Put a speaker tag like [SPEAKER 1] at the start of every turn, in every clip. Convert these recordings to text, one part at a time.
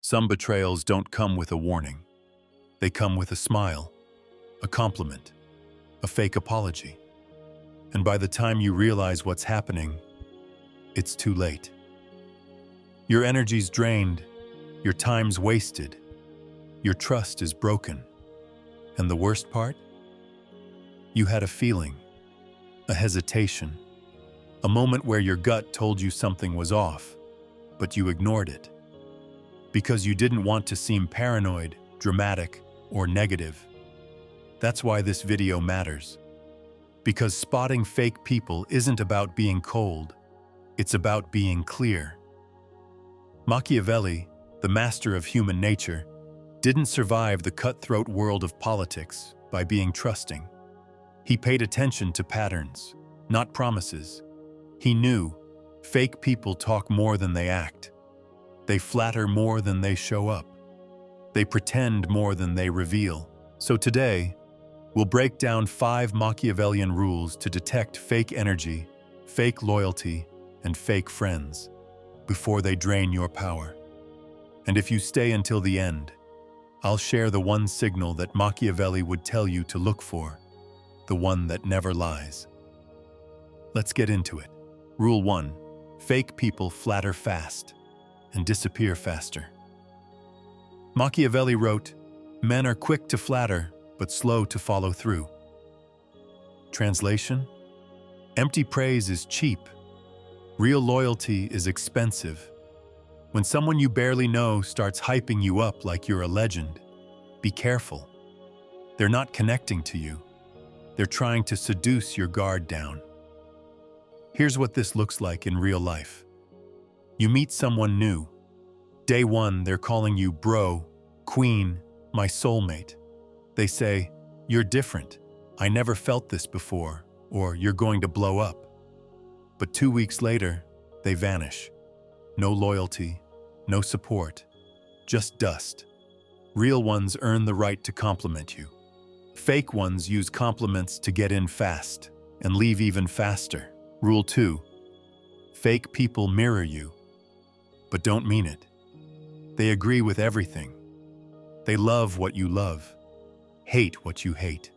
[SPEAKER 1] Some betrayals don't come with a warning. They come with a smile, a compliment, a fake apology. And by the time you realize what's happening, it's too late. Your energy's drained, your time's wasted, your trust is broken. And the worst part? You had a feeling, a hesitation, a moment where your gut told you something was off, but you ignored it. Because you didn't want to seem paranoid, dramatic, or negative. That's why this video matters. Because spotting fake people isn't about being cold, it's about being clear. Machiavelli, the master of human nature, didn't survive the cutthroat world of politics by being trusting. He paid attention to patterns, not promises. He knew fake people talk more than they act. They flatter more than they show up. They pretend more than they reveal. So today, we'll break down 5 Machiavellian rules to detect fake energy, fake loyalty, and fake friends before they drain your power. And if you stay until the end, I'll share the one signal that Machiavelli would tell you to look for, the one that never lies. Let's get into it. Rule 1. Fake people flatter fast and disappear faster. Machiavelli wrote, "Men are quick to flatter, but slow to follow through." Translation? Empty praise is cheap. Real loyalty is expensive. When someone you barely know starts hyping you up like you're a legend, be careful. They're not connecting to you. They're trying to seduce your guard down. Here's what this looks like in real life. You meet someone new. Day 1, they're calling you bro, queen, my soulmate. They say, "You're different. I never felt this before," or "You're going to blow up." But 2 weeks later, they vanish. No loyalty, no support, just dust. Real ones earn the right to compliment you. Fake ones use compliments to get in fast and leave even faster. Rule 2. Fake people mirror you, but don't mean it. They agree with everything. They love what you love, hate what you hate.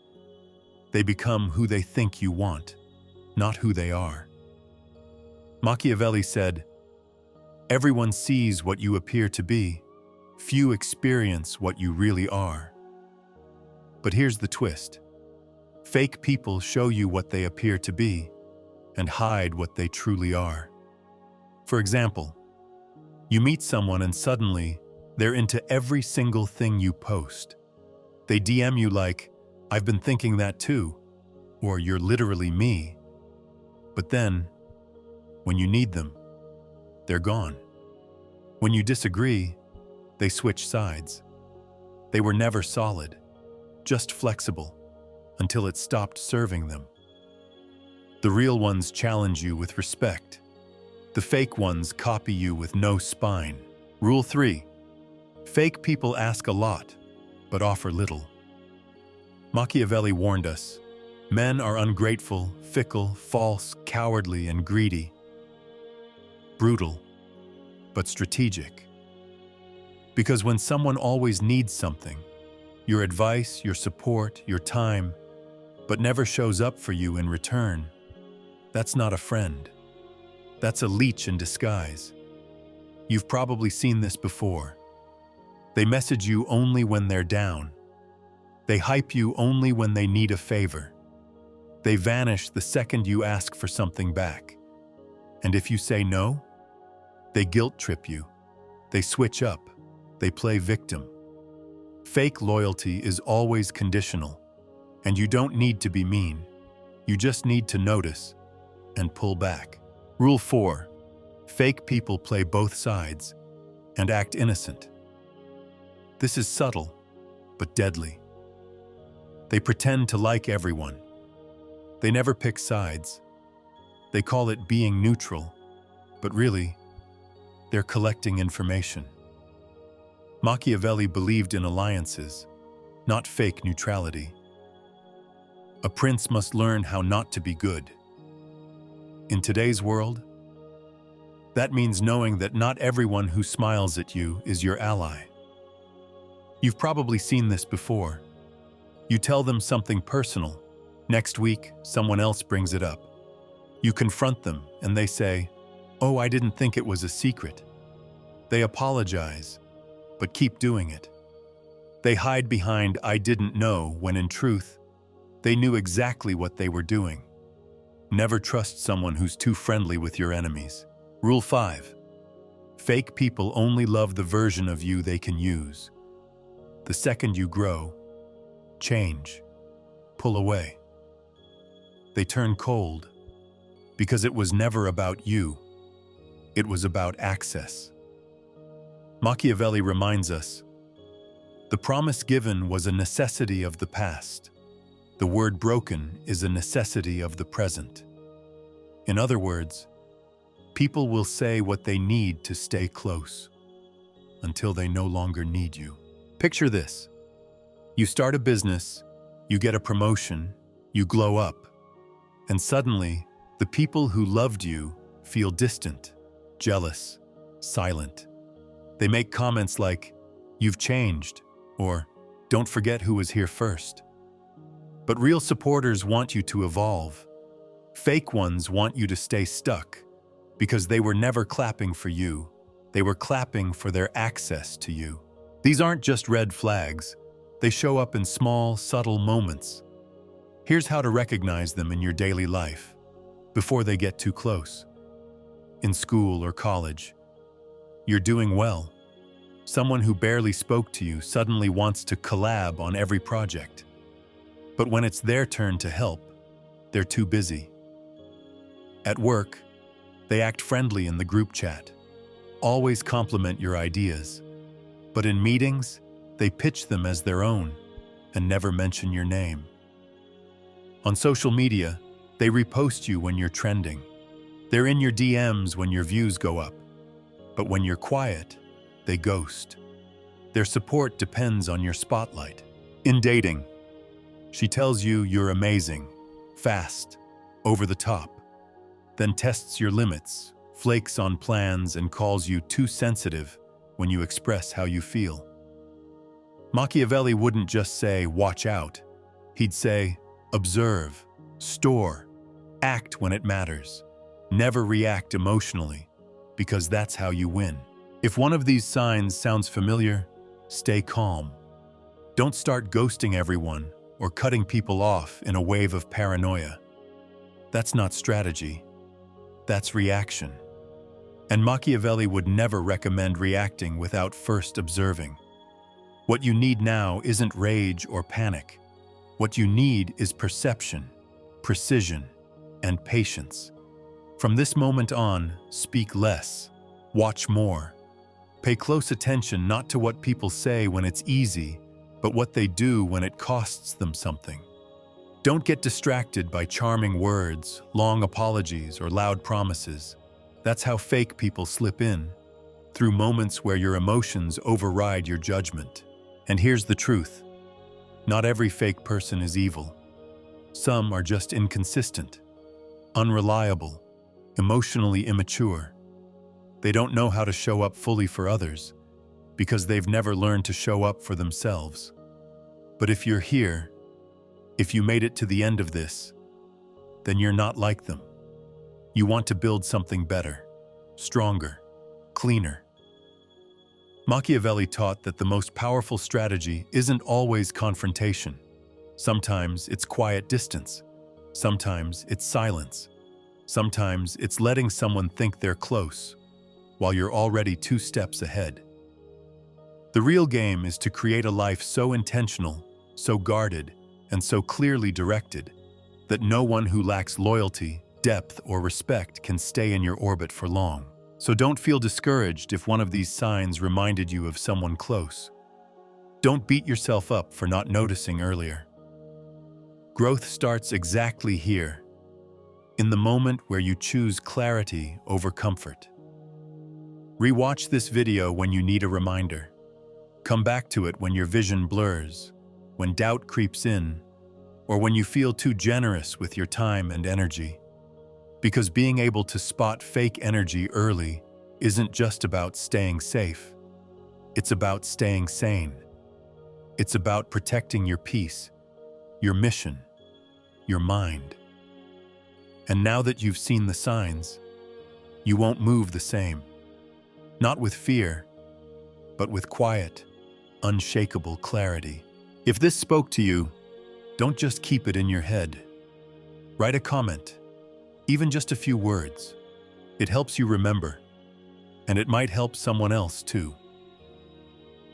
[SPEAKER 1] They become who they think you want, not who they are. Machiavelli said, "Everyone sees what you appear to be. Few experience what you really are." But here's the twist. Fake people show you what they appear to be and hide what they truly are. For example, you meet someone and suddenly they're into every single thing you post. They DM you like, "I've been thinking that too," or "You're literally me." But then, when you need them, they're gone. When you disagree, they switch sides. They were never solid, just flexible, until it stopped serving them. The real ones challenge you with respect. The fake ones copy you with no spine. Rule 3. Fake people ask a lot, but offer little. Machiavelli warned us, men are ungrateful, fickle, false, cowardly, and greedy. Brutal, but strategic. Because when someone always needs something, your advice, your support, your time, but never shows up for you in return, that's not a friend. That's a leech in disguise. You've probably seen this before. They message you only when they're down. They hype you only when they need a favor. They vanish the second you ask for something back. And if you say no, they guilt trip you. They switch up. They play victim. Fake loyalty is always conditional, and you don't need to be mean. You just need to notice and pull back. Rule 4. Fake people play both sides and act innocent. This is subtle, but deadly. They pretend to like everyone. They never pick sides. They call it being neutral, but really, they're collecting information. Machiavelli believed in alliances, not fake neutrality. A prince must learn how not to be good. In today's world, That means knowing that not everyone who smiles at you is your ally. You've probably seen this before. You tell them something personal. Next week, someone else brings it up. You confront them and they say, "Oh, I didn't think it was a secret." They apologize, but keep doing it. They hide behind "I didn't know" when in truth, they knew exactly what they were doing. Never trust someone who's too friendly with your enemies. Rule 5. Fake people only love the version of you they can use. The second you grow, change, pull away, they turn cold, because it was never about you. It was about access. Machiavelli reminds us, the promise given was a necessity of the past. The word broken is a necessity of the present. In other words, people will say what they need to stay close until they no longer need you. Picture this. You start a business, you get a promotion, you glow up, and suddenly, the people who loved you feel distant, jealous, silent. They make comments like, "You've changed," or "Don't forget who was here first." But real supporters want you to evolve. Fake ones want you to stay stuck, because they were never clapping for you. They were clapping for their access to you. These aren't just red flags. They show up in small, subtle moments. Here's how to recognize them in your daily life, before they get too close. In school or college, you're doing well. Someone who barely spoke to you suddenly wants to collab on every project. But when it's their turn to help, they're too busy. At work, they act friendly in the group chat, always compliment your ideas. But in meetings, they pitch them as their own and never mention your name. On social media, they repost you when you're trending. They're in your DMs when your views go up. But when you're quiet, they ghost. Their support depends on your spotlight. In dating, she tells you you're amazing, fast, over the top, then tests your limits, flakes on plans, and calls you too sensitive when you express how you feel. Machiavelli wouldn't just say, "Watch out." He'd say, "Observe, store, act when it matters. Never react emotionally, because that's how you win." If one of these signs sounds familiar, stay calm. Don't start ghosting everyone or cutting people off in a wave of paranoia. That's not strategy. That's reaction. And Machiavelli would never recommend reacting without first observing. What you need now isn't rage or panic. What you need is perception, precision, and patience. From this moment on, speak less, watch more. Pay close attention not to what people say when it's easy, but what they do when it costs them something. Don't get distracted by charming words, long apologies, or loud promises. That's how fake people slip in, through moments where your emotions override your judgment. And here's the truth. Not every fake person is evil. Some are just inconsistent, unreliable, emotionally immature. They don't know how to show up fully for others because they've never learned to show up for themselves. But if you're here, if you made it to the end of this, then you're not like them. You want to build something better, stronger, cleaner. Machiavelli taught that the most powerful strategy isn't always confrontation. Sometimes it's quiet distance. Sometimes it's silence. Sometimes it's letting someone think they're close, while you're already 2 steps ahead. The real game is to create a life so intentional, so guarded, and so clearly directed that no one who lacks loyalty, depth, or respect can stay in your orbit for long. So don't feel discouraged if one of these signs reminded you of someone close. Don't beat yourself up for not noticing earlier. Growth starts exactly here, in the moment where you choose clarity over comfort. Rewatch this video when you need a reminder. Come back to it when your vision blurs, when doubt creeps in, or when you feel too generous with your time and energy. Because being able to spot fake energy early isn't just about staying safe. It's about staying sane. It's about protecting your peace, your mission, your mind. And now that you've seen the signs, you won't move the same. Not with fear, but with quiet, unshakable clarity. If this spoke to you, don't just keep it in your head. Write a comment, even just a few words. It helps you remember, and it might help someone else too.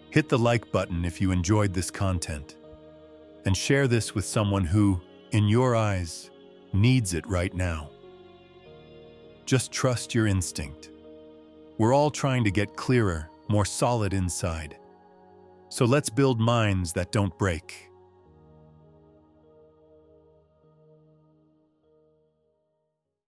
[SPEAKER 1] Hit the like button if you enjoyed this content, and share this with someone who, in your eyes, needs it right now. Just trust your instinct. We're all trying to get clearer, more solid inside. So let's build minds that don't break.